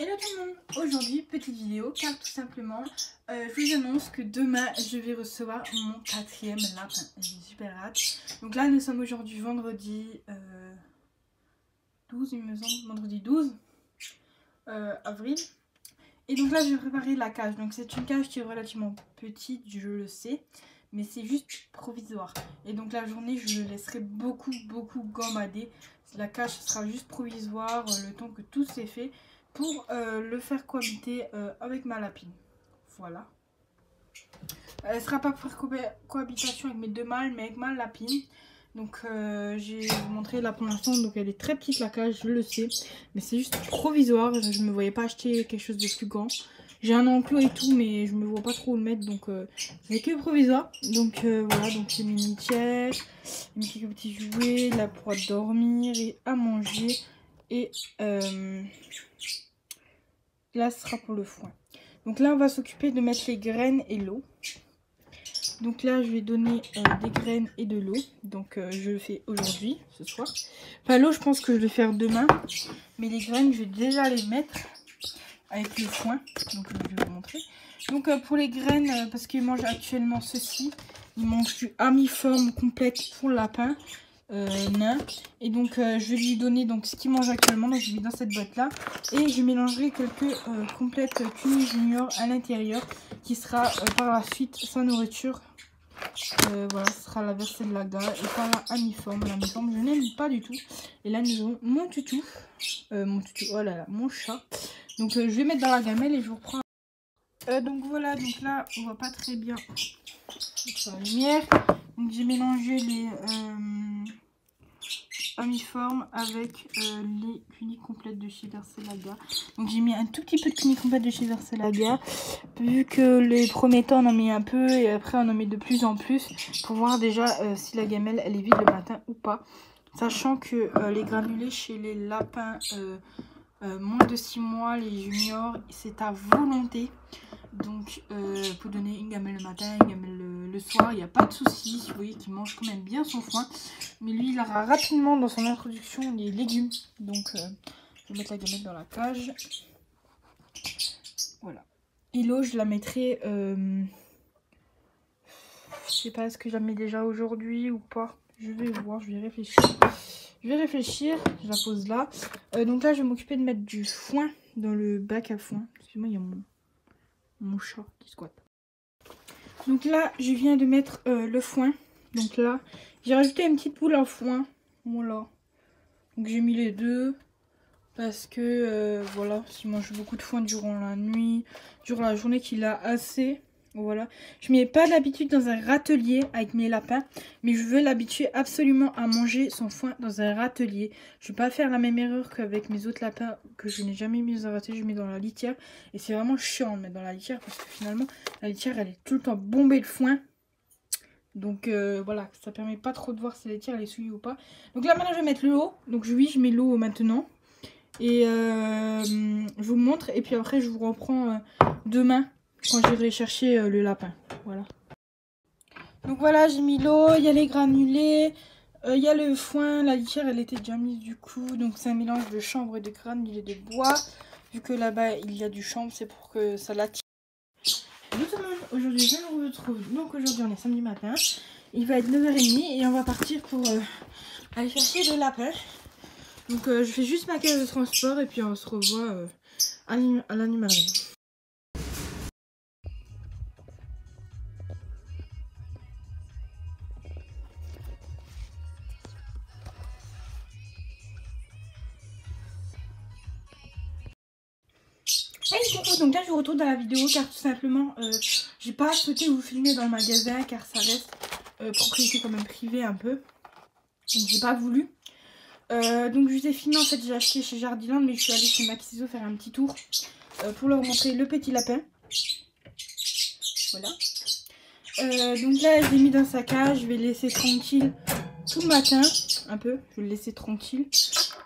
Hello tout le monde, aujourd'hui petite vidéo car tout simplement je vous annonce que demain je vais recevoir mon 4e lapin. J'ai super hâte. Donc là nous sommes aujourd'hui vendredi 12 il me semble, vendredi 12 avril. Et donc là je vais préparer la cage. Donc c'est une cage qui est relativement petite, je le sais, mais c'est juste provisoire. Et donc la journée je le laisserai beaucoup gammader. La cage sera juste provisoire le temps que tout s'est fait, pour le faire cohabiter avec ma lapine. Voilà. Elle ne sera pas pour faire cohabitation avec mes deux mâles, mais avec ma lapine. Donc je vais vous montrer là pour l'instant. Donc elle est très petite la cage, je le sais. Mais c'est juste provisoire. Je ne me voyais pas acheter quelque chose de plus grand. J'ai un enclos et tout, mais je ne me vois pas trop où le mettre. Donc c'est que provisoire. Donc voilà, donc j'ai mis une litière, mis quelques petits jouets, là pour dormir et à manger. Et là, ce sera pour le foin. Donc là, on va s'occuper de mettre les graines et l'eau. Donc là, je vais donner des graines et de l'eau. Donc je le fais aujourd'hui, ce soir. Enfin, l'eau, je pense que je vais faire demain. Mais les graines, je vais déjà les mettre avec le foin. Donc je vais vous montrer. Donc pour les graines, parce qu'ils mangent actuellement ceci. Ils mangent du Amiform complète pour le lapin. Nain. Et donc je vais lui donner donc ce qu'il mange actuellement, donc je mets dans cette boîte là et je mélangerai quelques complètes Cuni Junior à l'intérieur qui sera par la suite sa nourriture. Voilà, ce sera la Verselaga et pas la Amiform. L'Amiform je n'aime pas du tout. Et là nous avons mon toutou, oh là là, mon chat. Donc je vais mettre dans la gamelle et je vous reprends. Donc voilà, donc là on voit pas très bien sur la lumière. Donc j'ai mélangé les Amiform avec les cunis complètes de chez Verselaga. Donc j'ai mis un tout petit peu de cunis complètes de chez Verselaga. Vu que les premiers temps on en met un peu et après on en met de plus en plus pour voir déjà si la gamelle elle est vide le matin ou pas. Sachant que les granulés chez les lapins moins de 6 mois, les juniors, c'est à volonté. Donc pour donner une gamelle le matin, une gamelle le soir, il n'y a pas de souci. Vous voyez qu'il mange quand même bien son foin. Mais lui il aura rapidement dans son introduction les légumes. Donc je vais mettre la gamelle dans la cage. Voilà. Et l'eau je la mettrai, je sais pas, est-ce que je la mets déjà aujourd'hui ou pas. Je vais voir, je vais réfléchir. Je la pose là. Donc là je vais m'occuper de mettre du foin dans le bac à foin. Excusez-moi, il y a mon chat qui squatte. Donc là je viens de mettre le foin. Donc là j'ai rajouté une petite boule à foin. Voilà. Donc j'ai mis les deux. Parce que voilà, s'il mange beaucoup de foin durant la nuit, durant la journée qu'il a assez. Voilà. Je ne mets pas d'habitude dans un râtelier avec mes lapins. Mais je veux l'habituer absolument à manger son foin dans un râtelier. Je ne vais pas faire la même erreur qu'avec mes autres lapins que je n'ai jamais mis dans un râtelier. Je mets dans la litière. Et c'est vraiment chiant de mettre dans la litière. Parce que finalement, la litière, elle est tout le temps bombée de foin. Donc voilà, ça permet pas trop de voir si la litière elle est souillée ou pas. Donc là maintenant je vais mettre l'eau. Donc oui, je mets l'eau maintenant. Et je vous montre. Et puis après je vous reprends demain quand j'irai chercher le lapin. Voilà. Donc voilà, j'ai mis l'eau, il y a les granulés, il y a le foin. La litière elle était déjà mise du coup. Donc c'est un mélange de chanvre et de granulés de bois. Vu que là-bas il y a du chanvre, c'est pour que ça l'attire. Bonjour tout le monde, aujourd'hui je vous retrouve. Donc aujourd'hui on est samedi matin. Il va être 9h30 et on va partir pour aller chercher le lapin. Donc je fais juste ma caisse de transport et puis on se revoit à l'animalerie. Hey coucou, donc là je vous retrouve dans la vidéo car tout simplement j'ai pas souhaité vous filmer dans le magasin car ça reste propriété quand même privée un peu. Donc j'ai pas voulu. Donc je vous ai filmé, en fait j'ai acheté chez Jardiland mais je suis allée chez Maxiso faire un petit tour pour leur montrer le petit lapin. Voilà. Donc là je l'ai mis dans sa cage, je vais le laisser tranquille tout le matin, un peu, je vais le laisser tranquille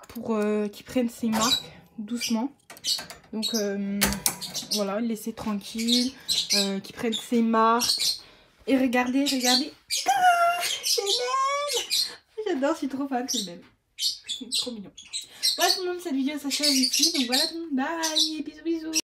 pour qu'il prenne ses marques doucement. Donc voilà, le laisser tranquille, qu'il prenne ses marques. Et regardez, regardez. Ah, c'est le même. J'adore, je suis trop fan, c'est le même. Trop mignon. Voilà tout le monde, cette vidéo s'achève ici. Donc voilà tout le monde, bye, bisous bisous.